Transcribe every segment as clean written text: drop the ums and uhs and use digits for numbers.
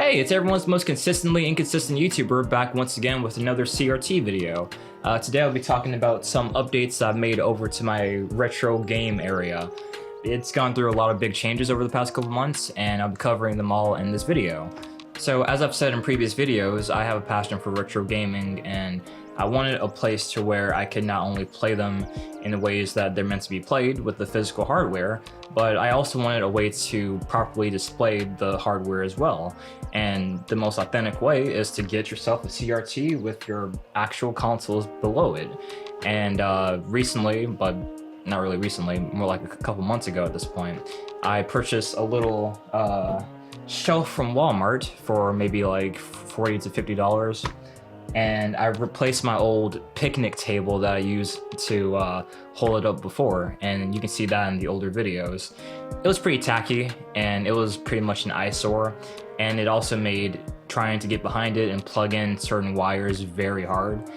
Hey, it's everyone's most consistently inconsistent YouTuber back once again with another CRT video. Today I'll be talking about some updates I've made over to my retro game area. It's gone through a lot of big changes over the past couple months, and I'll be covering them all in this video. So as I've said in previous videos, I have a passion for retro gaming, and I wanted a place to where I could not only play them in the ways that they're meant to be played with the physical hardware, but I also wanted a way to properly display the hardware as well. And the most authentic way is to get yourself a CRT with your actual consoles below it. And recently, but not really recently, more like a couple months ago at this point, I purchased a little shelf from Walmart for maybe like $40 to $50. And I replaced my old picnic table that I used to hold it up before, and you can see that in the older videos. It was pretty tacky, and it was pretty much an eyesore, and it also made trying to get behind it and plug in certain wires very hard.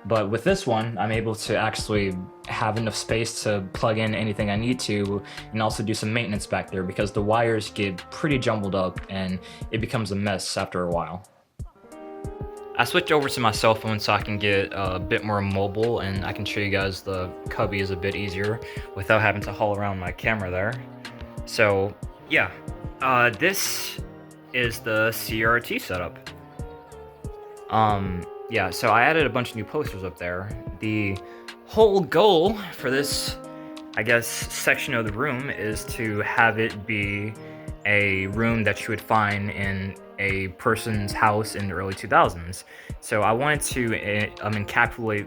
But with this one, I'm able to actually have enough space to plug in anything I need to, and also do some maintenance back there, because the wires get pretty jumbled up and it becomes a mess after a while. I switched over to my cell phone so I can get a bit more mobile, and I can show you guys the cubby is a bit easier without having to haul around my camera there. So yeah, this is the CRT setup. Yeah, so I added a bunch of new posters up there. The whole goal for this, I guess, section of the room is to have it be a room that you would find in a person's house in the early 2000s. So I wanted to encapsulate,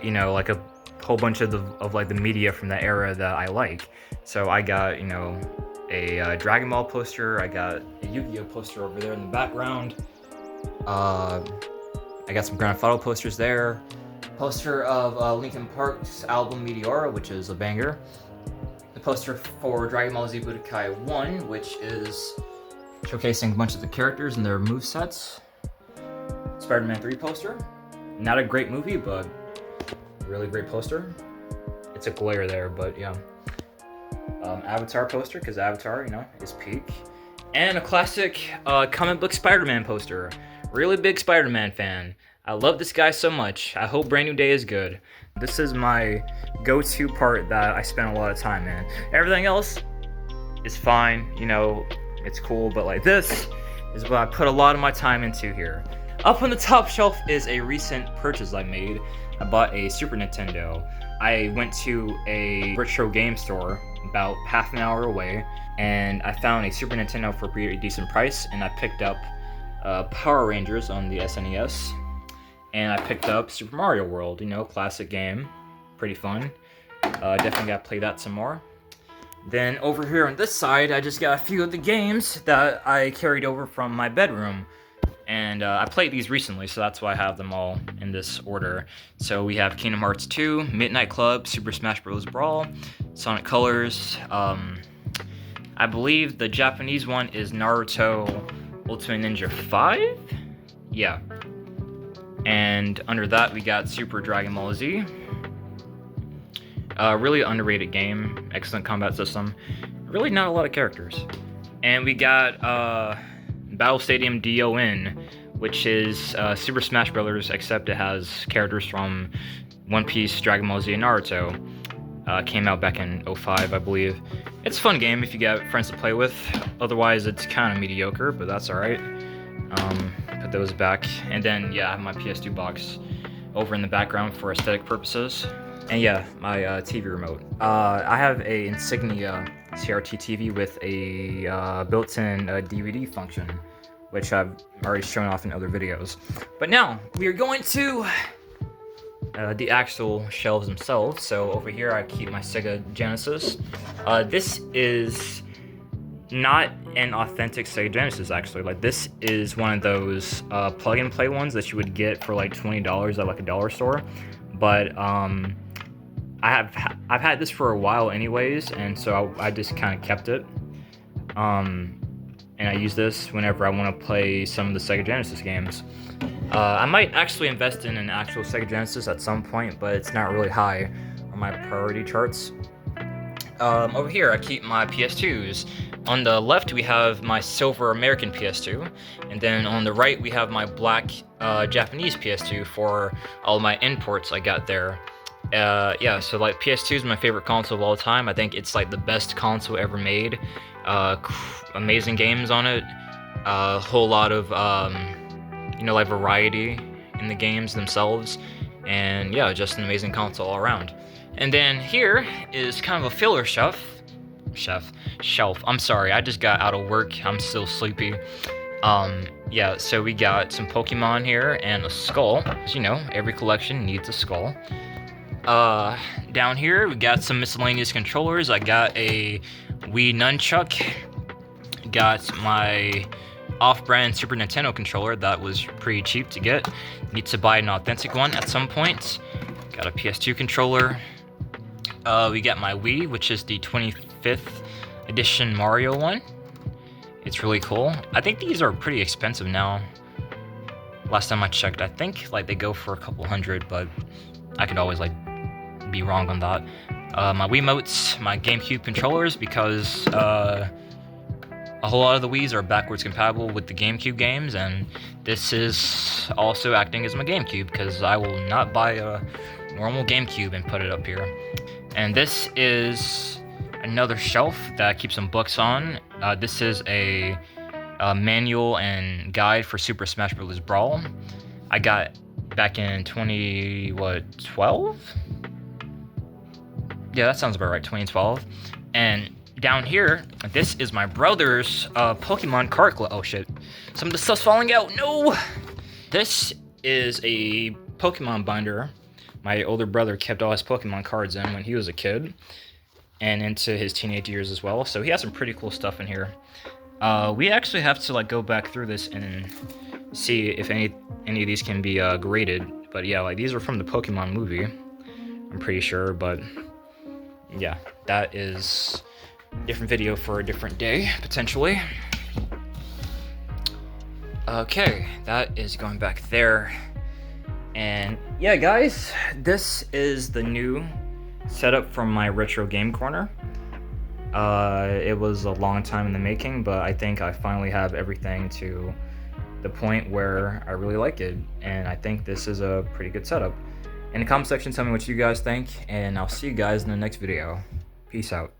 you know, like a whole bunch of like the media from that era that I like. So I got, you know, a Dragon Ball poster, I got a Yu-Gi-Oh poster over there in the background. I got some Grand Theft Auto posters there. Poster of Linkin Park's album Meteora, which is a banger. The poster for Dragon Ball Z Budokai 1, which is showcasing a bunch of the characters and their movesets. Spider-Man 3 poster. Not a great movie, but really great poster. It's a glare there, but yeah. Avatar poster, because Avatar, you know, is peak. And a classic comic book Spider-Man poster. Really big Spider-Man fan. I love this guy so much. I hope Brand New Day is good. This is my go-to part that I spend a lot of time in. Everything else is fine, you know, it's cool, but like this is what I put a lot of my time into here. Up on the top shelf is a recent purchase I made. I bought a Super Nintendo. I went to a retro game store about half an hour away, and I found a Super Nintendo for a pretty decent price, and I picked up Power Rangers on the SNES. And I picked up Super Mario World, you know, classic game, pretty fun. Definitely gotta play that some more. Then over here on this side, I just got a few of the games that I carried over from my bedroom. And I played these recently, so that's why I have them all in this order. So we have Kingdom Hearts 2, Midnight Club, Super Smash Bros. Brawl, Sonic Colors. I believe the Japanese one is Naruto Ultimate Ninja 5? Yeah. And under that, we got Super Dragon Ball Z. Really underrated game, excellent combat system. Really not a lot of characters. And we got Battle Stadium DON, which is Super Smash Bros., except it has characters from One Piece, Dragon Ball Z, and Naruto. Came out back in 2005, I believe. It's a fun game if you got friends to play with. Otherwise, it's kind of mediocre, but that's alright. Put those back. And then, yeah, I have my PS2 box over in the background for aesthetic purposes. And yeah, my TV remote. I have a Insignia CRT TV with a built-in DVD function, which I've already shown off in other videos. But now, we are going to the actual shelves themselves. So over here, I keep my Sega Genesis. This is not an authentic Sega Genesis, actually. Like, this is one of those plug-and-play ones that you would get for like $20 at like a dollar store. But I've had this for a while anyways, and so I just kind of kept it. And I use this whenever I want to play some of the Sega Genesis games. I might actually invest in an actual Sega Genesis at some point, but it's not really high on my priority charts. Over here I keep my PS2s. On the left we have my silver American PS2, and then on the right we have my black Japanese PS2 for all my imports I got there. Yeah, so like PS2 is my favorite console of all time. I think it's like the best console ever made. Amazing games on it. A whole lot of like variety in the games themselves, and yeah, just an amazing console all around. And then here is kind of a filler shelf. I'm sorry, I just got out of work. I'm still sleepy. Yeah, so we got some Pokemon here and a skull. As you know, every collection needs a skull. Down here we got some miscellaneous controllers. I got a Wii Nunchuck. Got my off-brand Super Nintendo controller that was pretty cheap to get. Need to buy an authentic one at some point. Got a PS2 controller. We got my Wii, which is the 25th edition Mario one. It's really cool. I think these are pretty expensive now. Last time I checked, I think like they go for a couple hundred, but I could always like be wrong on that. My Wiimotes, my GameCube controllers, because a whole lot of the Wiis are backwards compatible with the GameCube games, and this is also acting as my GameCube, because I will not buy a normal GameCube and put it up here. And this is another shelf that I keep some books on. This is a manual and guide for Super Smash Bros. Brawl. I got back in 2012? Yeah, that sounds about right, 2012. And down here, this is my brother's Pokemon card collection. Oh shit, some of the stuff's falling out, no! This is a Pokemon binder my older brother kept all his Pokemon cards in when he was a kid, and into his teenage years as well, so he has some pretty cool stuff in here. We actually have to like go back through this and see if any of these can be graded, but yeah, like these are from the Pokemon movie, I'm pretty sure, but yeah, that is a different video for a different day, potentially. Okay, that is going back there. And yeah, guys, this is the new setup from my retro game corner. It was a long time in the making, but I think I finally have everything to the point where I really like it, and I think this is a pretty good setup. In the comment section, tell me what you guys think, and I'll see you guys in the next video. Peace out.